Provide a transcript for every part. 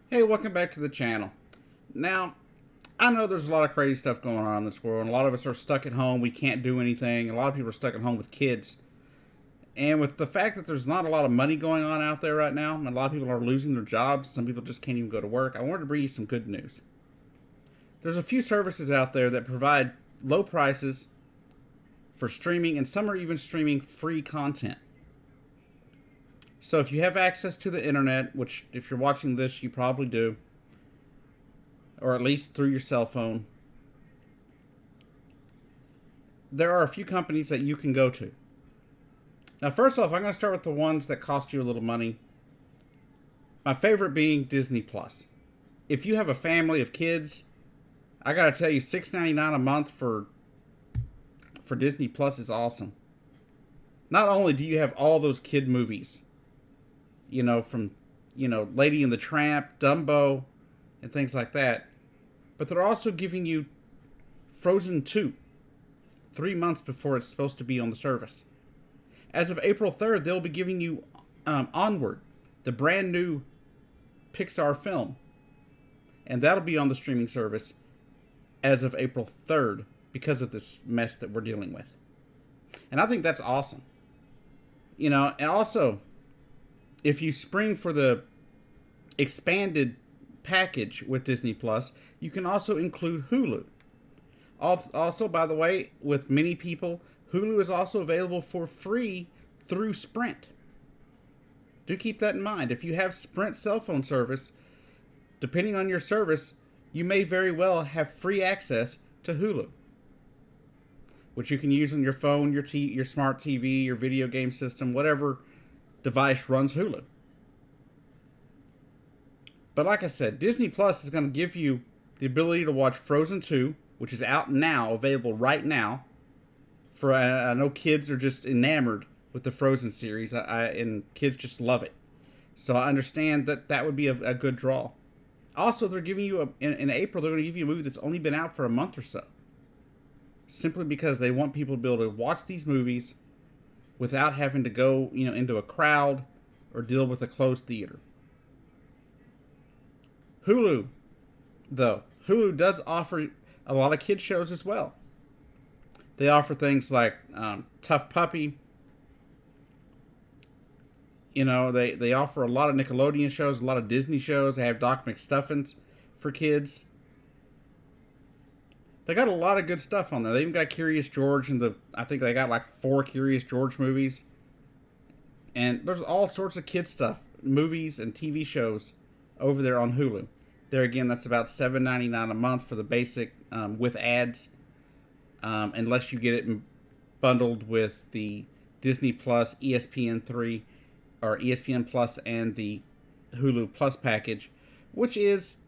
Hey, welcome back to the channel. Now, I know there's a lot of crazy stuff going on in this world, and a lot of us are stuck at home. We can't do anything. A lot of people are stuck at home with kids. And with the fact that there's not a lot of money going on out there right now, and a lot of people are losing their jobs, some people just can't even go to work, I wanted to bring you some good news. There's a few services out there that provide low prices for streaming, and some are even streaming free content. So if you have access to the internet, which if you're watching this, you probably do, or at least through your cell phone, there are a few companies that you can go to. Now, first off, I'm going to start with the ones that cost you a little money. My favorite being Disney Plus. If you have a family of kids, I got to tell you, $6.99 a month for Disney Plus is awesome. Not only do you have all those kid movies, from Lady and the Tramp, Dumbo, and things like that, but they're also giving you Frozen 2 3 months before it's supposed to be on the service. As of April 3rd, they'll be giving you Onward, the brand new Pixar film, and that'll be on the streaming service as of April 3rd because of this mess that we're dealing with. And I think that's awesome. And also, if you spring for the expanded package with Disney Plus, you can also include Hulu. Also, by the way, with many people, Hulu is also available for free through Sprint. Do keep that in mind. If you have Sprint cell phone service, depending on your service, you may very well have free access to Hulu, which you can use on your phone, your smart TV, your video game system, whatever device runs Hulu. But like I said, Disney Plus is going to give you the ability to watch Frozen 2, which is out now, available right now. I know kids are just enamored with the Frozen series, and kids just love it. So I understand that would be a good draw. Also, they're giving you, in April, they're going to give you a movie that's only been out for a month or so. Simply because they want people to be able to watch these movies without having to go, into a crowd or deal with a closed theater. Hulu, though, Hulu does offer a lot of kids shows as well. They offer things like Tough Puppy. They offer a lot of Nickelodeon shows, a lot of Disney shows. They have Doc McStuffins for kids. They got a lot of good stuff on there. They even got Curious George, I think they got like 4 Curious George movies. And there's all sorts of kid stuff, movies and TV shows over there on Hulu. There again, that's about $7.99 a month for the basic with ads, unless you get it bundled with the Disney Plus, ESPN3, or ESPN Plus and the Hulu Plus package, which is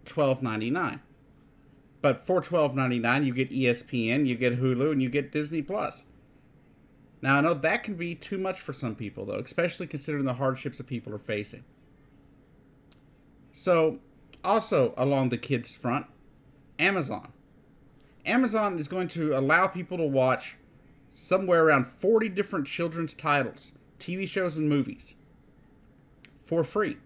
$12.99. But for $12.99, you get ESPN, you get Hulu, and you get Disney Plus. Now, I know that can be too much for some people, though, especially considering the hardships that people are facing. So, also along the kids' front, Amazon. Amazon is going to allow people to watch somewhere around 40 different children's titles, TV shows and movies, for free.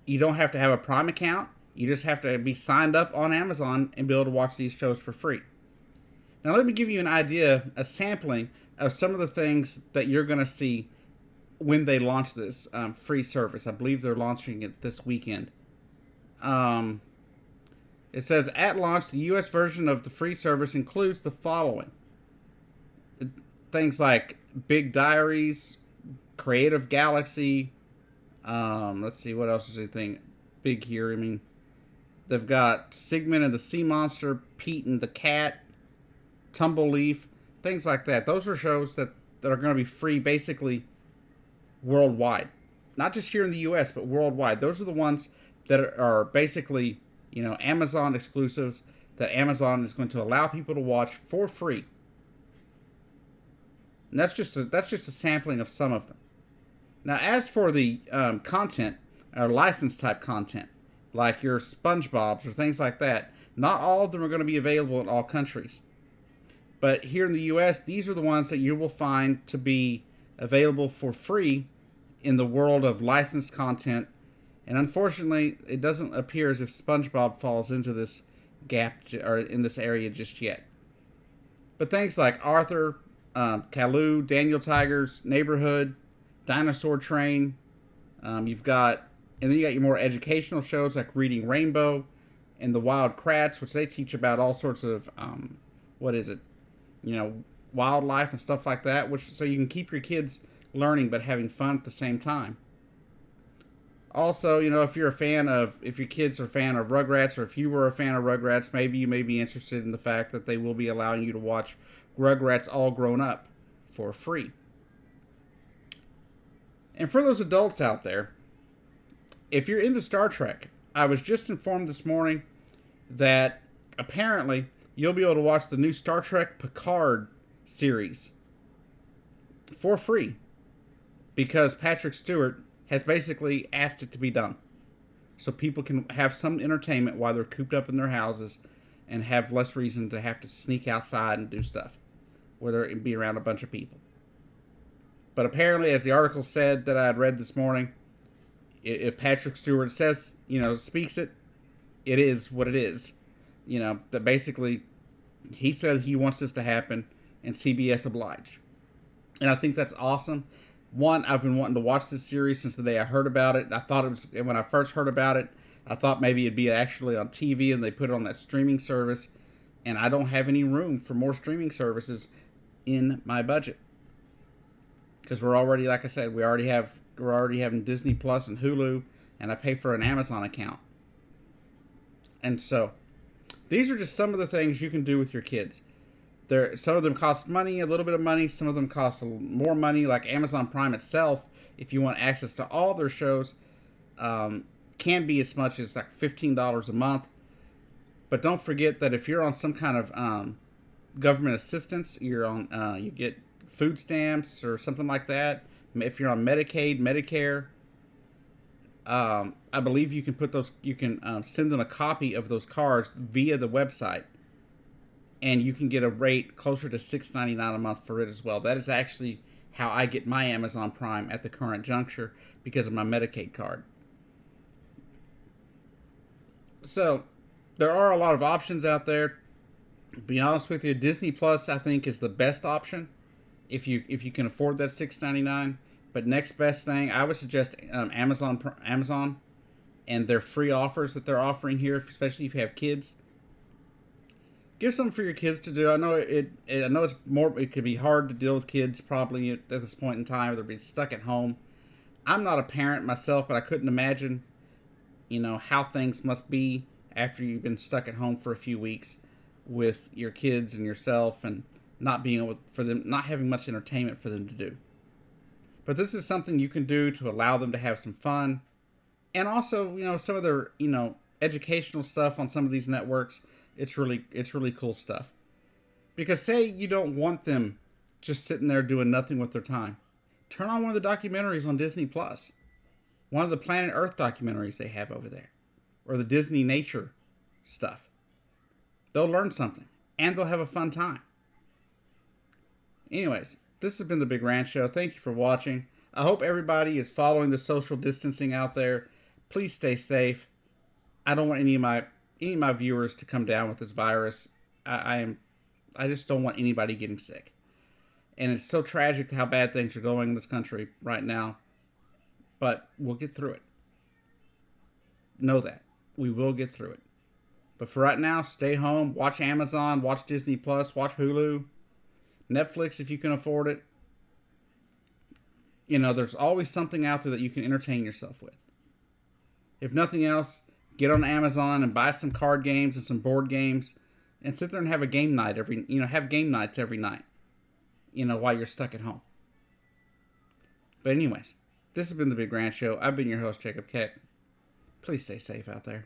You don't have to have a Prime account. You just have to be signed up on Amazon and be able to watch these shows for free. Now, let me give you an idea, a sampling of some of the things that you're going to see when they launch this free service. I believe they're launching it this weekend. It says, at launch, the U.S. version of the free service includes the following. Things like Big Diaries, Creative Galaxy. Let's see, what else is anything big here? They've got Sigmund and the Sea Monster, Pete and the Cat, Tumbleleaf, things like that. Those are shows that are going to be free basically worldwide. Not just here in the U.S., but worldwide. Those are the ones that are basically, Amazon exclusives that Amazon is going to allow people to watch for free. And that's just a sampling of some of them. Now, as for the content, or license type content, like your SpongeBob's or things like that, not all of them are going to be available in all countries. But here in the U.S., these are the ones that you will find to be available for free in the world of licensed content And unfortunately, it doesn't appear as if SpongeBob falls into this gap or in this area just yet. But things like Arthur, Kalu, Daniel Tiger's Neighborhood, Dinosaur Train, you've got, and then you got your more educational shows like Reading Rainbow and The Wild Kratts, which they teach about all sorts of, what is it, wildlife and stuff like that, which so you can keep your kids learning but having fun at the same time. Also, if your kids are a fan of Rugrats, or if you were a fan of Rugrats, maybe you may be interested in the fact that they will be allowing you to watch Rugrats All Grown Up for free. And for those adults out there, if you're into Star Trek, I was just informed this morning that apparently you'll be able to watch the new Star Trek Picard series for free because Patrick Stewart has basically asked it to be done. So people can have some entertainment while they're cooped up in their houses and have less reason to have to sneak outside and do stuff, whether it be around a bunch of people. But apparently, as the article said that I had read this morning, if Patrick Stewart says, speaks it, it is what it is. That basically he said he wants this to happen and CBS obliged. And I think that's awesome. One, I've been wanting to watch this series since the day I heard about it. I thought it was, when I first heard about it, I thought maybe it'd be actually on TV and they put it on that streaming service. And I don't have any room for more streaming services in my budget. Because we're already, like I said, we're already having Disney Plus and Hulu, and I pay for an Amazon account. And so, these are just some of the things you can do with your kids. Some of them cost money, a little bit of money. Some of them cost more money, like Amazon Prime itself. If you want access to all their shows, can be as much as like $15 a month. But don't forget that if you're on some kind of government assistance, you get food stamps or something like that. If you're on Medicaid, Medicare, I believe you can put those. You can send them a copy of those cards via the website. And you can get a rate closer to $6.99 a month for it as well. That is actually how I get my Amazon Prime at the current juncture because of my Medicaid card. So, there are a lot of options out there. To be honest with you, Disney Plus I think is the best option if you can afford that $6.99. But next best thing, I would suggest Amazon and their free offers that they're offering here, especially if you have kids. Give something for your kids to do. I know it could be hard to deal with kids probably at this point in time. They're being stuck at home. I'm not a parent myself, but I couldn't imagine, how things must be after you've been stuck at home for a few weeks with your kids and yourself, and not having much entertainment for them to do. But this is something you can do to allow them to have some fun, and also, some of their, educational stuff on some of these networks. It's really cool stuff. Because say you don't want them just sitting there doing nothing with their time. Turn on one of the documentaries on Disney Plus. One of the Planet Earth documentaries they have over there. Or the Disney nature stuff. They'll learn something. And they'll have a fun time. Anyways, this has been the Big Ranch Show. Thank you for watching. I hope everybody is following the social distancing out there. Please stay safe. I don't want any of my viewers to come down with this virus. I just don't want anybody getting sick. And it's so tragic how bad things are going in this country right now. But we'll get through it. Know that. We will get through it. But for right now, stay home, watch Amazon, watch Disney Plus, watch Hulu, Netflix if you can afford it. There's always something out there that you can entertain yourself with. If nothing else, get on Amazon and buy some card games and some board games and sit there and have a game night have game nights every night, while you're stuck at home. But anyways, this has been the Big Ranch Show. I've been your host, Jacob Keck. Please stay safe out there.